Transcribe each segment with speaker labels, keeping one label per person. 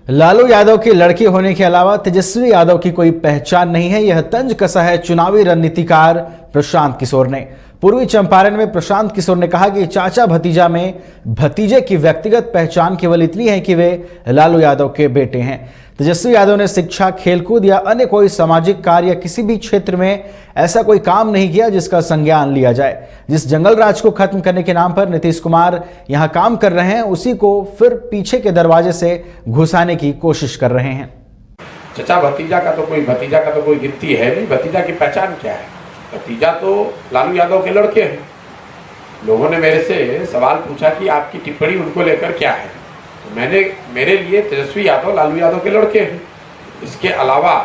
Speaker 1: लालू यादव की लड़की होने के अलावा तेजस्वी यादव की कोई पहचान नहीं है, यह तंज कसा है चुनावी रणनीतिकार प्रशांत किशोर ने। पूर्वी चंपारण में प्रशांत किशोर ने कहा कि चाचा भतीजा में भतीजे की व्यक्तिगत पहचान केवल इतनी है कि वे लालू यादव के बेटे हैं। तेजस्वी यादव ने शिक्षा, खेलकूद या अन्य कोई सामाजिक कार्य या किसी भी क्षेत्र में ऐसा कोई काम नहीं किया जिसका संज्ञान लिया जाए। जिस जंगल राज को खत्म करने के नाम पर नीतीश कुमार यहां काम कर रहे हैं, उसी को फिर पीछे के दरवाजे से घुसाने की कोशिश कर रहे हैं।
Speaker 2: चचा भतीजा का तो कोई गिनती है नहीं। भतीजा की पहचान क्या है? भतीजा तो लालू यादव के लड़के हैं। लोगों ने मेरे से सवाल पूछा कि आपकी टिप्पणी उनको लेकर क्या है, तो मेरे लिए तेजस्वी यादव लालू यादव के लड़के हैं। इसके अलावा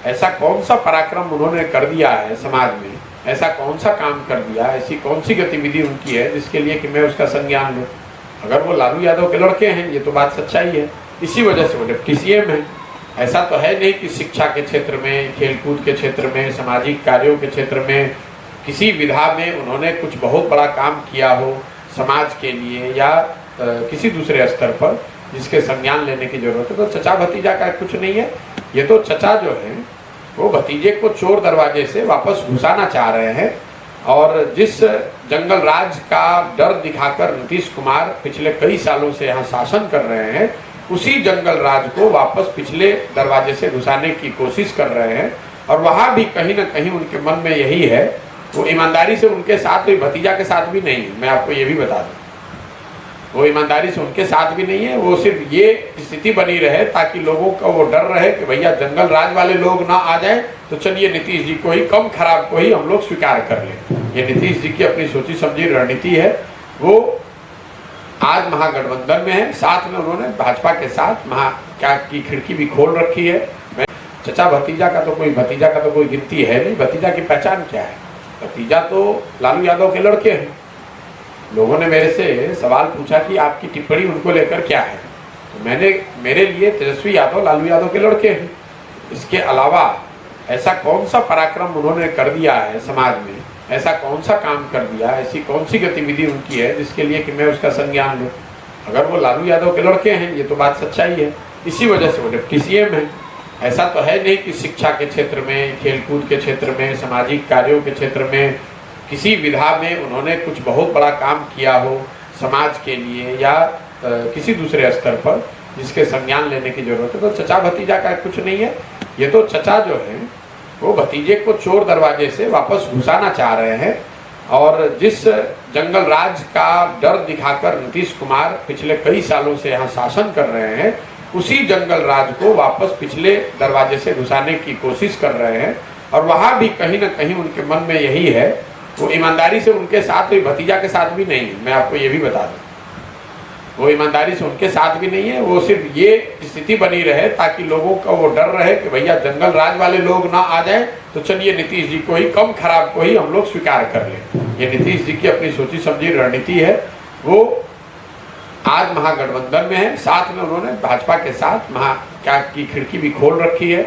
Speaker 2: ऐसा कौन सा पराक्रम उन्होंने कर दिया है समाज में, ऐसा कौन सा काम कर दिया, ऐसी कौन सी गतिविधि उनकी है जिसके लिए कि मैं उसका संज्ञान लूँ। अगर वो लालू यादव के लड़के हैं, ये तो बात सच्चाई है, इसी वजह से वो डिप्टी सीएम है। ऐसा तो है नहीं कि शिक्षा के क्षेत्र में, खेलकूद के क्षेत्र में, सामाजिक कार्यों के क्षेत्र में, किसी विधा में उन्होंने कुछ बहुत बड़ा काम किया हो समाज के लिए या किसी दूसरे स्तर पर जिसके संज्ञान लेने की जरूरत है। तो चचा भतीजा का कुछ नहीं है। ये तो चचा जो है वो भतीजे को चोर दरवाजे से वापस घुसाना चाह रहे हैं। और जिस जंगल राज का डर दिखाकर नीतीश कुमार पिछले कई सालों से यहाँ शासन कर रहे हैं, उसी जंगल राज को वापस पिछले दरवाजे से घुसाने की कोशिश कर रहे हैं। और वहाँ भी कहीं ना कहीं उनके मन में यही है, वो ईमानदारी से उनके साथ, तो भतीजा के साथ भी नहीं है। मैं आपको ये भी बता दूं, वो ईमानदारी से उनके साथ भी नहीं है। वो सिर्फ ये स्थिति बनी रहे ताकि लोगों का वो डर रहे कि भैया जंगल राज वाले लोग ना आ जाए, तो चलिए नीतीश जी को ही, कम खराब को ही हम लोग स्वीकार कर लें। ये नीतीश जी की अपनी सोची समझी रणनीति है। वो आज महागठबंधन में है, साथ में उन्होंने भाजपा के साथ क्या की खिड़की भी खोल रखी है। चचा भतीजा का तो कोई गिनती है नहीं। भतीजा की पहचान क्या है? भतीजा तो लालू यादव के लड़के हैं। लोगों ने मेरे से सवाल पूछा कि आपकी टिप्पणी उनको लेकर क्या है, तो मेरे लिए तेजस्वी यादव लालू यादव के लड़के हैं। इसके अलावा ऐसा कौन सा पराक्रम उन्होंने कर दिया है समाज में, ऐसा कौन सा काम कर दिया, ऐसी कौन सी गतिविधि उनकी है जिसके लिए कि मैं उसका संज्ञान लूँ। अगर वो लालू यादव के लड़के हैं, ये तो बात सच्चाई है, इसी वजह से वो डिप्टी सीएम है। ऐसा तो है नहीं कि शिक्षा के क्षेत्र में, खेलकूद के क्षेत्र में, सामाजिक कार्यों के क्षेत्र में, किसी विधा में उन्होंने कुछ बहुत बड़ा काम किया हो समाज के लिए या किसी दूसरे स्तर पर जिसके संज्ञान लेने की जरूरत है। तो चचा भतीजा का कुछ नहीं है। ये तो चचा जो है वो भतीजे को चोर दरवाजे से वापस घुसाना चाह रहे हैं। और जिस जंगल राज का डर दिखाकर नीतीश कुमार पिछले कई सालों से यहाँ शासन कर रहे हैं, उसी जंगल राज को वापस पिछले दरवाजे से घुसाने की कोशिश कर रहे हैं। और वहाँ भी कहीं ना कहीं उनके मन में यही है, वो ईमानदारी से उनके साथ, तो भतीजा के साथ भी नहीं है। मैं आपको ये भी बता दूं, वो ईमानदारी से उनके साथ भी नहीं है। वो सिर्फ ये स्थिति बनी रहे ताकि लोगों का वो डर रहे कि भैया जंगल राज वाले लोग ना आ जाए, तो चलिए नीतीश जी को ही, कम खराब को ही हम लोग स्वीकार कर लें। ये नीतीश जी की अपनी सोची समझी रणनीति है। वो आज महागठबंधन में है, साथ में उन्होंने भाजपा के साथ क्या की खिड़की भी खोल रखी है।